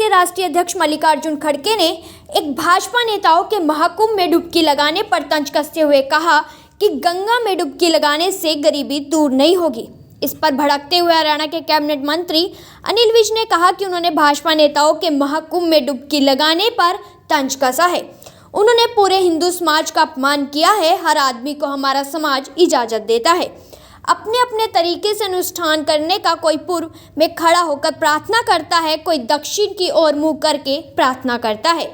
के राष्ट्रीय अध्यक्ष मल्लिकार्जुन खड़गे ने एक भाजपा नेताओं के महाकुंभ में डुबकी लगाने पर तंज कसते हुए कहा कि गंगा में डुबकी लगाने से गरीबी दूर नहीं होगी। इस पर भड़कते हुए हरियाणा के कैबिनेट मंत्री अनिल विज ने कहा कि उन्होंने भाजपा नेताओं के महाकुंभ में डुबकी लगाने पर तंज कसा है। उन्होंने पूरे हिंदू समाज का अपमान किया है। हर आदमी को हमारा समाज इजाजत देता है अपने अपने तरीके से अनुष्ठान करने का। कोई पूर्व में खड़ा होकर प्रार्थना करता है, कोई दक्षिण की ओर मुंह करके प्रार्थना करता है,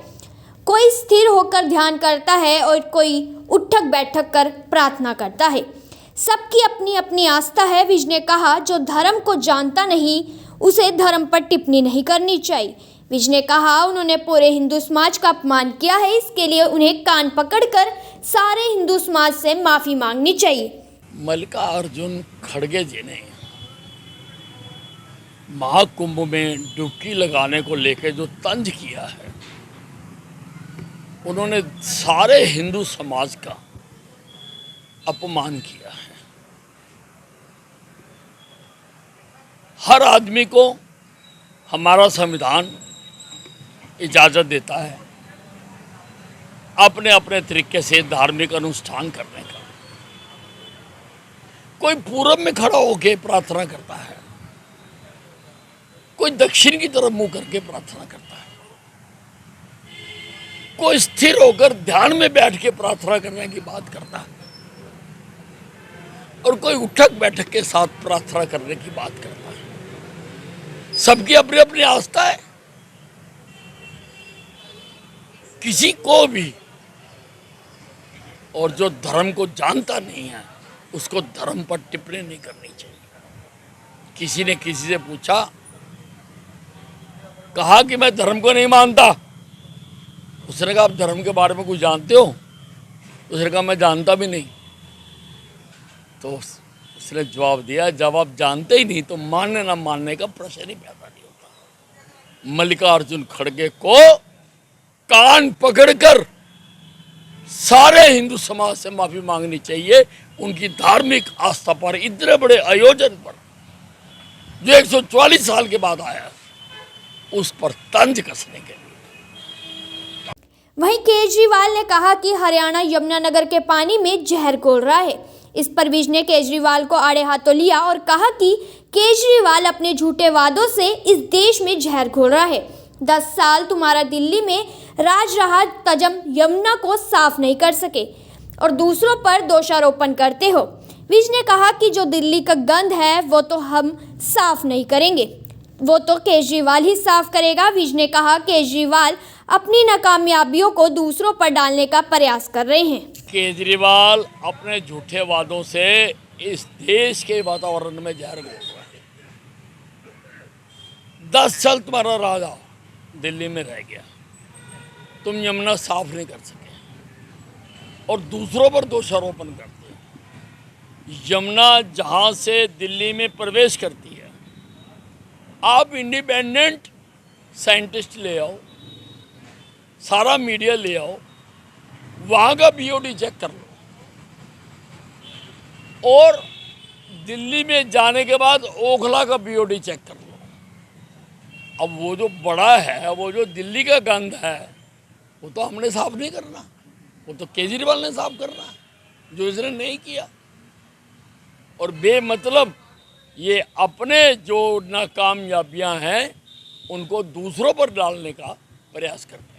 कोई स्थिर होकर ध्यान करता है और कोई उठक बैठक कर प्रार्थना करता है। सबकी अपनी अपनी आस्था है। विज ने कहा, जो धर्म को जानता नहीं उसे धर्म पर टिप्पणी नहीं करनी चाहिए। विज ने कहा, उन्होंने पूरे हिंदू समाज का अपमान किया है, इसके लिए उन्हें कान पकड़कर सारे हिंदू समाज से माफी मांगनी चाहिए। मल्लिकार्जुन खड़गे जी ने महाकुंभ में डुबकी लगाने को लेकर जो तंज किया है, उन्होंने सारे हिंदू समाज का अपमान किया है। हर आदमी को हमारा संविधान इजाजत देता है अपने अपने तरीके से धार्मिक अनुष्ठान करने का। कोई पूरब में खड़ा होकर प्रार्थना करता है, कोई दक्षिण की तरफ मुंह करके प्रार्थना करता है, कोई स्थिर होकर ध्यान में बैठ के प्रार्थना करने की बात करता है और कोई उठक बैठक के साथ प्रार्थना करने की बात करता है। सबकी अपनी अपनी आस्था है। किसी को भी, और जो धर्म को जानता नहीं है उसको धर्म पर टिप्पणी नहीं करनी चाहिए। किसी ने किसी से पूछा, कहा कि मैं धर्म को नहीं मानता। उसने कहा, आप धर्म के बारे में कुछ जानते हो? उसने कहा, मैं जानता भी नहीं। तो उसने जवाब दिया, जब आप जानते ही नहीं तो मानने ना मानने का प्रश्न ही पैदा नहीं होता। मल्लिकार्जुन खड़गे को कान पकड़कर सारे हिंदू समाज से माफी मांगनी चाहिए। उनकी धार्मिक आस्था पर, इतने बड़े आयोजन पर जो 144 साल के बाद आया, उस पर तंज कसने के लिए। वहीं केजरीवाल ने कहा कि हरियाणा यमुनानगर के पानी में जहर घोल रहा है। इस पर विज ने केजरीवाल को आड़े हाथों लिया और कहा कि केजरीवाल अपने झूठे वादों से इस देश में जहर घोल रहा है। 10 साल तुम्हारा दिल्ली में राज रहा, तजम यमुना को साफ नहीं कर सके और दूसरों पर दोषारोपण करते हो। विज ने कहा कि जो दिल्ली का गंद है वो तो हम साफ नहीं करेंगे, वो तो केजरीवाल ही साफ करेगा। विज ने कहा, केजरीवाल अपनी नाकामयाबियों को दूसरों पर डालने का प्रयास कर रहे हैं। केजरीवाल अपने झूठे वादों से इस देश के वातावरण में जहर घोल रहा है। 10 साल तुम्हारा राजा दिल्ली में रह गया, तुम यमुना साफ नहीं कर सके और दूसरों पर दोषारोपण करते हो। यमुना जहां से दिल्ली में प्रवेश करती है, आप इंडिपेंडेंट साइंटिस्ट ले आओ, सारा मीडिया ले आओ, वहाँ का बीओडी चेक कर लो और दिल्ली में जाने के बाद ओखला का बीओडी चेक कर लो। अब वो जो बड़ा है, वो जो दिल्ली का गंद है, वो तो हमने साफ नहीं करना, वो तो केजरीवाल ने साफ करना है, जो इसने नहीं किया। और बेमतलब ये अपने जो नाकामयाबियां हैं उनको दूसरों पर डालने का प्रयास करते हैं।